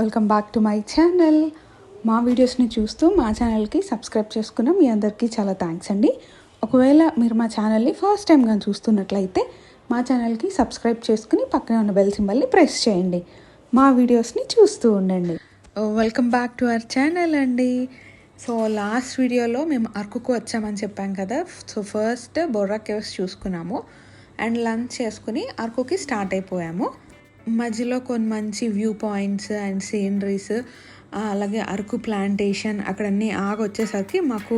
Welcome back to my channel. మా వీడియోస్ని చూస్తూ మా ఛానల్కి సబ్స్క్రైబ్ చేసుకున్న మీ అందరికీ చాలా థ్యాంక్స్ అండి. ఒకవేళ మీరు మా ఛానల్ని ఫస్ట్ టైంగా చూస్తున్నట్లయితే మా ఛానల్కి సబ్స్క్రైబ్ చేసుకుని పక్కన ఉన్న బెల్ సింబల్ని ప్రెస్ చేయండి. మా వీడియోస్ని చూస్తూ ఉండండి. Welcome back to our channel అండి. సో లాస్ట్ వీడియోలో మేము అరకుకు వచ్చామని చెప్పాం కదా. సో ఫస్ట్ బొర్రా కేవ్స్ చూసుకున్నాము అండ్ లంచ్ చేసుకుని అరకుకి స్టార్ట్ అయిపోయాము. మధ్యలో కొన్ని మంచి వ్యూ పాయింట్స్ అండ్ సీనరీస్, అలాగే అరకు ప్లాంటేషన్ అక్కడన్నీ వచ్చేసరికి మాకు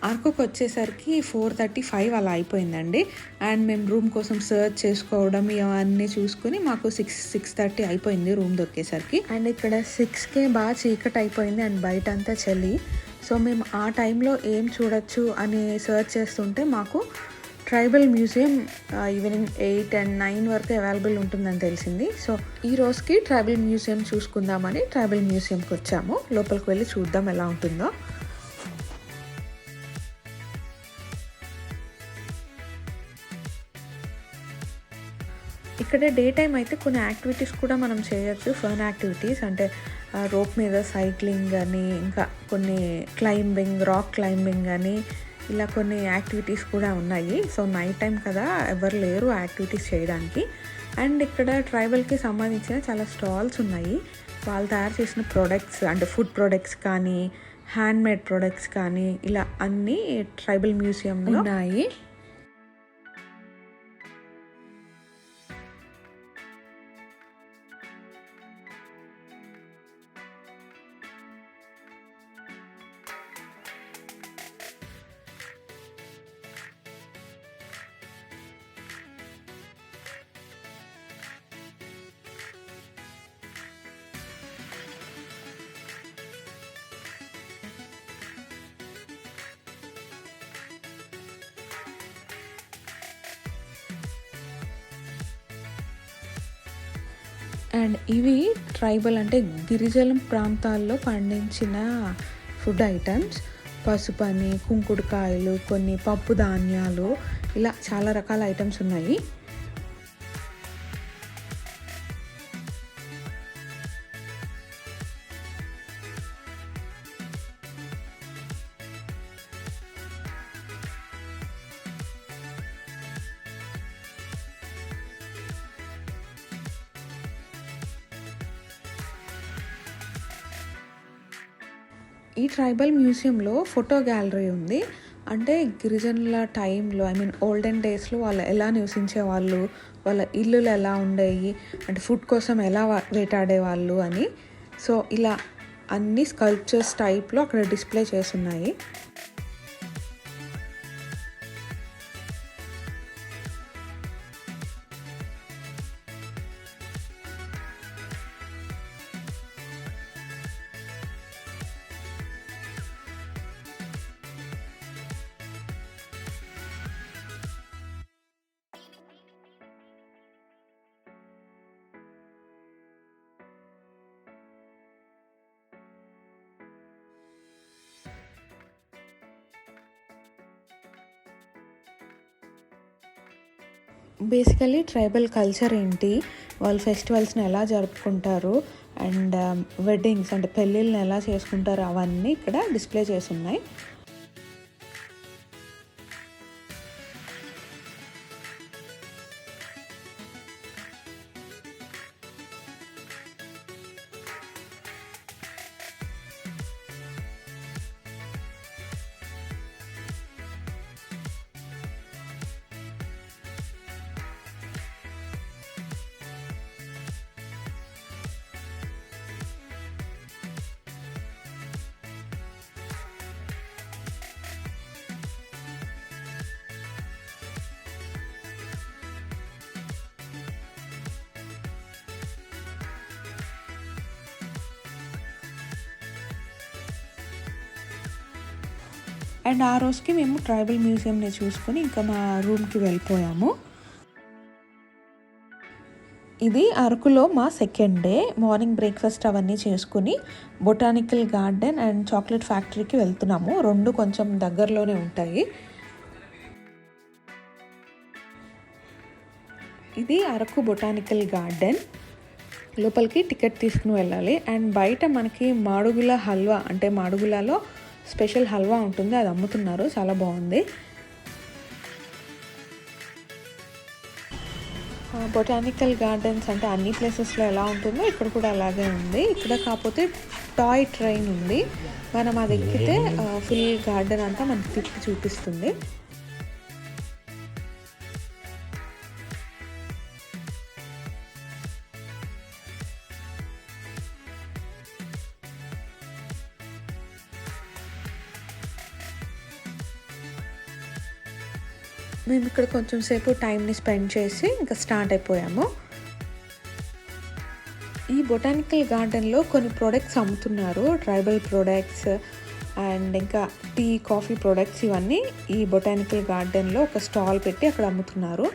అరకుకి వచ్చేసరికి 4:35 అలా అయిపోయిందండి. అండ్ మేము రూమ్ కోసం సర్చ్ చేసుకోవడం ఇవన్నీ చూసుకుని మాకు 6:30 అయిపోయింది రూమ్ దొరికేసరికి. అండ్ ఇక్కడ 6కే బాగా చీకటి అయిపోయింది అండ్ బయట అంతా చలి. సో మేము ఆ టైంలో ఏం చూడొచ్చు అని సర్చ్ చేస్తుంటే మాకు ట్రైబల్ మ్యూజియం ఈవినింగ్ 8 and 9 వరకు అవైలబుల్ ఉంటుందని తెలిసింది. సో ఈ రోజుకి ట్రైబల్ మ్యూజియం చూసుకుందామని ట్రైబల్ మ్యూజియంకి వచ్చాము. లోపలికి వెళ్ళి చూద్దాం ఎలా ఉంటుందో. ఇక్కడ డే టైం అయితే కొన్ని యాక్టివిటీస్ కూడా మనం చేయొచ్చు. ఫన్ యాక్టివిటీస్ అంటే రోప్ మీద సైక్లింగ్ అని, ఇంకా కొన్ని క్లైంబింగ్, రాక్ క్లైంబింగ్ అని, ఇలా కొన్ని యాక్టివిటీస్ కూడా ఉన్నాయి. సో నైట్ టైం కదా, ఎవరు లేరు యాక్టివిటీస్ చేయడానికి. అండ్ ఇక్కడ ట్రైబల్కి సంబంధించిన చాలా స్టాల్స్ ఉన్నాయి. వాళ్ళు తయారు చేసిన ప్రొడక్ట్స్ అంటే ఫుడ్ ప్రొడక్ట్స్ కానీ, హ్యాండ్మేడ్ ప్రొడక్ట్స్ కానీ, ఇలా అన్నీ ట్రైబల్ మ్యూజియంలో ఉన్నాయి. అండ్ ఇవి ట్రైబల్ అంటే గిరిజన ప్రాంతాల్లో పండించిన ఫుడ్ ఐటమ్స్. పసుపు అని, కుంకుడుకాయలు, కొన్ని పప్పు ధాన్యాలు, ఇలా చాలా రకాల ఐటమ్స్ ఉన్నాయి. ఈ ట్రైబల్ మ్యూజియంలో ఫోటో గ్యాలరీ ఉంది. అంటే గిరిజనుల టైంలో, ఓల్డెన్ డేస్లో వాళ్ళు ఎలా నివసించేవాళ్ళు, వాళ్ళ ఇల్లులు ఎలా ఉండేవి, అంటే ఫుడ్ కోసం ఎలా వేటాడేవాళ్ళు అని. సో ఇలా అన్ని స్కల్ప్చర్స్ టైప్లో అక్కడ డిస్ప్లే చేస్తున్నాయి. బేసికలీ ట్రైబల్ కల్చర్ ఏంటి, వాళ్ళు ఫెస్టివల్స్ని ఎలా జరుపుకుంటారు, అండ్ వెడ్డింగ్స్ అంటే పెళ్ళిళ్ళని ఎలా చేసుకుంటారు, అవన్నీ ఇక్కడ డిస్ప్లే చేసి ఉన్నాయి. అండ్ ఆ రోజుకి మేము ట్రైబల్ మ్యూజియంని చూసుకొని ఇంకా మా రూమ్కి వెళ్ళిపోయాము. ఇది అరకులో మా సెకండ్ డే. మార్నింగ్ బ్రేక్ఫాస్ట్ అవన్నీ చేసుకుని బొటానికల్ గార్డెన్ అండ్ చాక్లెట్ ఫ్యాక్టరీకి వెళ్తున్నాము. రెండు కొంచెం దగ్గరలోనే ఉంటాయి. ఇది అరకు బొటానికల్ గార్డెన్. లోపలికి టికెట్ తీసుకుని వెళ్ళాలి. అండ్ బయట మనకి మాడుగుల హల్వా, అంటే మాడుగులలో స్పెషల్ హల్వా ఉంటుంది, అది అమ్ముతున్నారు, చాలా బాగుంది. బొటానికల్ గార్డెన్స్ అంటే అన్ని ప్లేసెస్లో ఎలా ఉంటుందో ఇక్కడ కూడా అలాగే ఉంది. ఇక్కడ కాకపోతే టాయ్ ట్రైన్ ఉంది, మనం అది ఎక్కితే ఫుల్ గార్డెన్ అంతా మనకి తిప్పి చూపిస్తుంది. మేము ఇక్కడ కొంచెం సేపు టైంని స్పెండ్ చేసి ఇంకా స్టార్ట్ అయిపోయాము. ఈ బొటానికల్ గార్డెన్లో కొన్ని ప్రొడక్ట్స్ అమ్ముతున్నారు, ట్రైబల్ ప్రొడక్ట్స్ అండ్ ఇంకా టీ, కాఫీ ప్రొడక్ట్స్, ఇవన్నీ ఈ బొటానికల్ గార్డెన్లో ఒక స్టాల్ పెట్టి అక్కడ అమ్ముతున్నారు.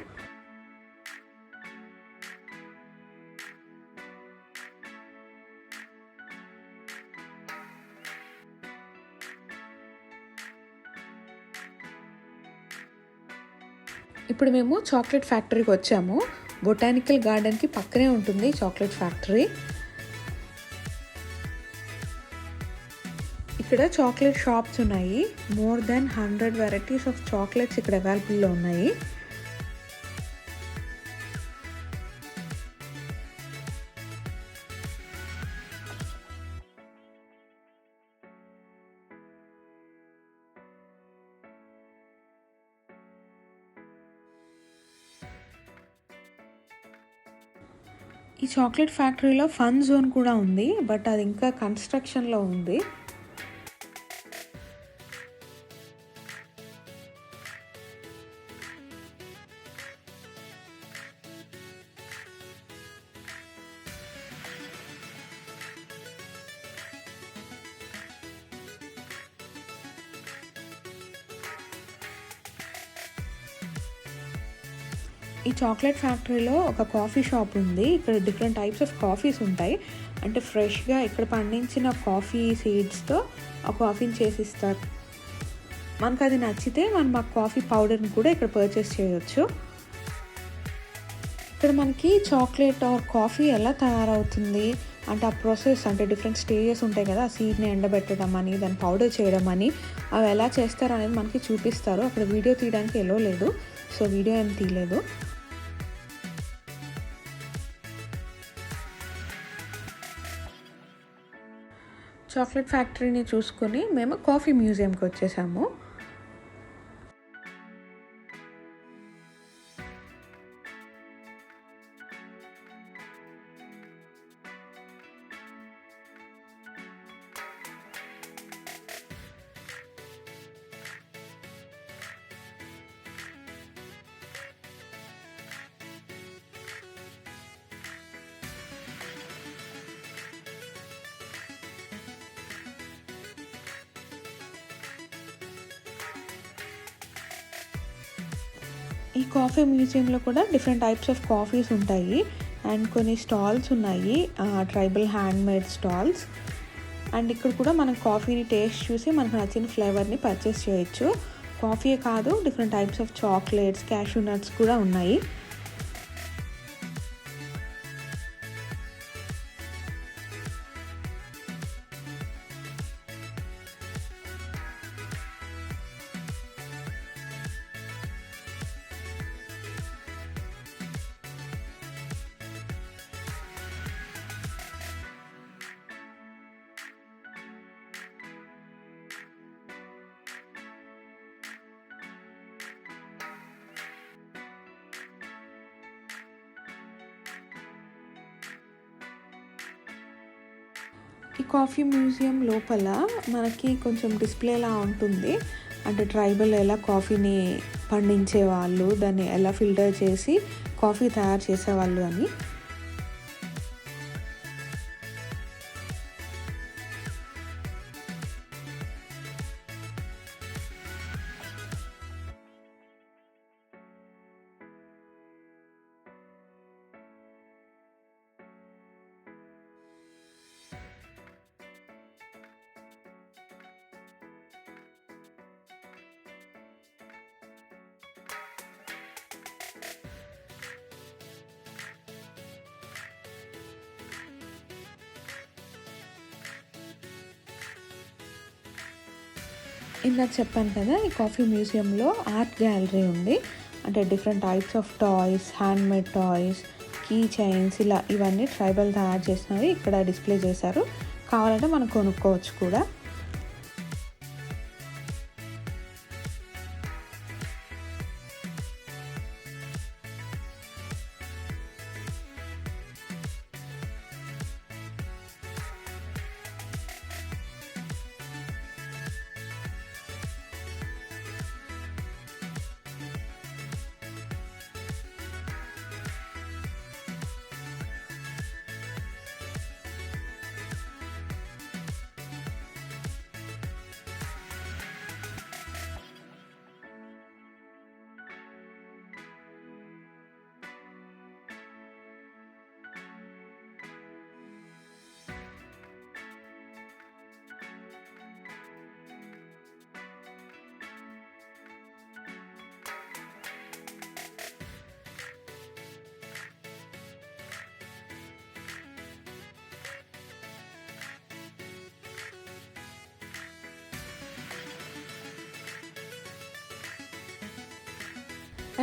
ఇప్పుడు మేము చాక్లెట్ ఫ్యాక్టరీకి వచ్చాము. బొటానికల్ గార్డెన్కి పక్కనే ఉంటుంది చాక్లెట్ ఫ్యాక్టరీ. ఇక్కడ చాక్లెట్ షాప్స్ ఉన్నాయి. More than 100 varieties of chocolates ఇక్కడ అవైలబుల్లో ఉన్నాయి. ఈ చాక్లెట్ ఫ్యాక్టరీలో ఫన్ జోన్ కూడా ఉంది, బట్ అది ఇంకా కన్స్ట్రక్షన్లో ఉంది. ఈ చాక్లెట్ ఫ్యాక్టరీలో ఒక కాఫీ షాప్ ఉంది. ఇక్కడ డిఫరెంట్ టైప్స్ ఆఫ్ కాఫీస్ ఉంటాయి. అంటే ఫ్రెష్గా ఇక్కడ పండించిన కాఫీ సీడ్స్తో ఆ కాఫీని చేసిస్తారు. మనకు అది నచ్చితే మనం ఆ కాఫీ పౌడర్ని కూడా ఇక్కడ పర్చేస్ చేయొచ్చు. ఇక్కడ మనకి చాక్లెట్ ఆర్ కాఫీ ఎలా తయారవుతుంది అంటే ఆ ప్రాసెస్, అంటే డిఫరెంట్ స్టేజెస్ ఉంటాయి కదా, ఆ సీడ్ని ఎండబెట్టడం అని, దాన్ని పౌడర్ చేయడం అని, అవి ఎలా చేస్తారు అనేది మనకి చూపిస్తారు. అక్కడ వీడియో తీయడానికి ఎలో లేదు, సో వీడియో ఏం తీయలేదు. చాక్లెట్ ఫ్యాక్టరీని చూసుకొని మేము కాఫీ మ్యూజియంకి వచ్చేసాము. ఈ కాఫీ మ్యూజియంలో కూడా డిఫరెంట్ టైప్స్ ఆఫ్ కాఫీస్ ఉంటాయి అండ్ కొన్ని స్టాల్స్ ఉన్నాయి, ట్రైబల్ హ్యాండ్మేడ్ స్టాల్స్. అండ్ ఇక్కడ కూడా మనం కాఫీని టేస్ట్ చూసి మనకు నచ్చిన ఫ్లేవర్ని పర్చేస్ చేయొచ్చు. కాఫీయే కాదు, different types of chocolates, cashew nuts కూడా ఉన్నాయి. ఈ కాఫీ మ్యూజియం లోపల మనకి కొంచెం డిస్ప్లేలా ఉంటుంది, అంటే ట్రైబల్ ఎలా కాఫీని పండించేవాళ్ళు, దాన్ని ఎలా ఫిల్టర్ చేసి కాఫీ తయారు చేసేవాళ్ళు అని. ఇందాక చెప్పాను కదా, ఈ కాఫీ మ్యూజియంలో ఆర్ట్ గ్యాలరీ ఉంది. అంటే different types of toys, handmade toys, key chains, ఇలా ఇవన్నీ ట్రైబల్ తయారు చేసినవి ఇక్కడ డిస్ప్లే చేశారు. కావాలంటే మనం కొనుక్కోవచ్చు కూడా.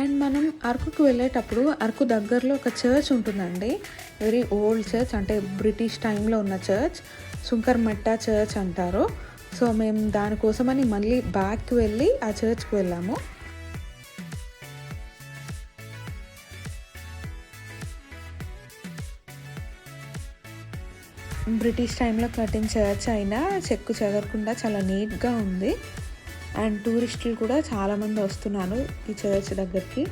అండ్ మనం అరకుకు వెళ్ళేటప్పుడు అరకు దగ్గరలో ఒక చర్చ్ ఉంటుందండి. వెరీ ఓల్డ్ చర్చ్, అంటే బ్రిటిష్ టైంలో ఉన్న చర్చ్, సుంకర్మెట్ట చర్చ్ అంటారు. సో మేము దానికోసమని మళ్ళీ బ్యాక్కి వెళ్ళి ఆ చర్చ్కి వెళ్ళాము. బ్రిటిష్ టైంలో కట్టిన చర్చ్ అయినా చెక్కు చెదరకుండా చాలా నీట్గా ఉంది. అండ్ టూరిస్టులు కూడా చాలామంది వస్తున్నారు ఈ చర్చ్ దగ్గరికి.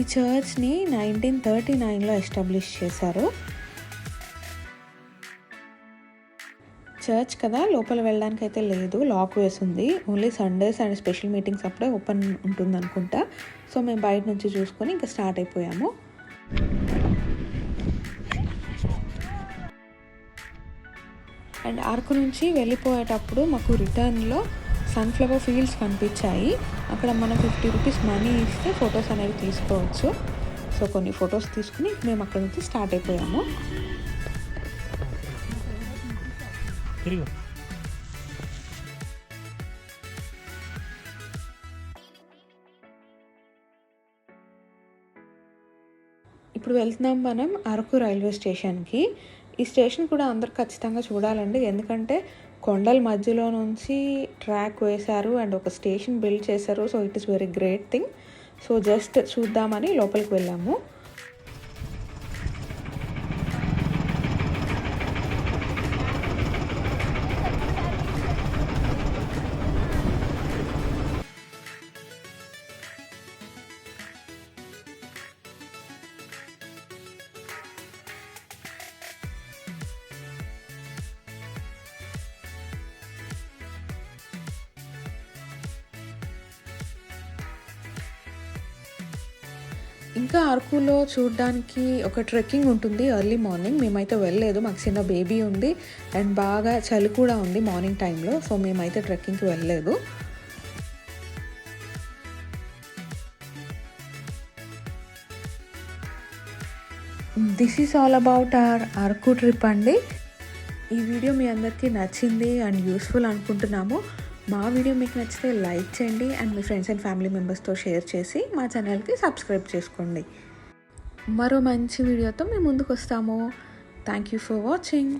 ఈ చర్చ్ని 1939లో ఎస్టాబ్లిష్ చేశారు. చర్చ్ కదా, లోపల వెళ్ళడానికి అయితే లేదు, లాక్ వేసింది. Only Sundays and special meetings అప్పుడే ఓపెన్ ఉంటుంది అనుకుంటా. సో మేము బయట నుంచి చూసుకొని ఇంకా స్టార్ట్ అయిపోయాము. అండ్ అరకు నుంచి వెళ్ళిపోయేటప్పుడు మాకు రిటర్న్లో సన్ఫ్లవర్ ఫీల్డ్స్ కనిపించాయి. అక్కడ మనం 50 రూపీస్ మనీ ఇస్తే ఫొటోస్ అనేవి తీసుకోవచ్చు. సో కొన్ని ఫొటోస్ తీసుకుని మేము అక్కడ నుంచి స్టార్ట్ అయిపోయాము. ఇప్పుడు వెళ్తున్నాం మనం అరకు రైల్వే స్టేషన్కి. ఈ స్టేషన్ కూడా అందరు ఖచ్చితంగా చూడాలండి, ఎందుకంటే కొండల మధ్యలో నుంచి ట్రాక్ వేశారు అండ్ ఒక స్టేషన్ బిల్డ్ చేశారు. So it is very great thing. So just చూద్దామని లోపలికి వెళ్ళాము. ఇంకా అరకులో చూడడానికి ఒక ట్రెక్కింగ్ ఉంటుంది ఎర్లీ మార్నింగ్. మేమైతే వెళ్ళలేదు, మాకు చిన్న బేబీ ఉంది అండ్ బాగా చలి కూడా ఉంది మార్నింగ్ టైంలో. సో మేమైతే ట్రెక్కింగ్కి వెళ్ళలేదు. This is all about our Araku trip అండి. ఈ వీడియో మీ అందరికీ నచ్చింది అండ్ యూస్ఫుల్ అనుకుంటున్నాము. మా వీడియో మీకు నచ్చితే లైక్ చేయండి and me friends and family మెంబర్స్తో షేర్ చేసి మా ఛానల్కి సబ్స్క్రైబ్ చేసుకోండి. మరో మంచి వీడియోతో మేము ముందుకు వస్తాము. Thank you for watching.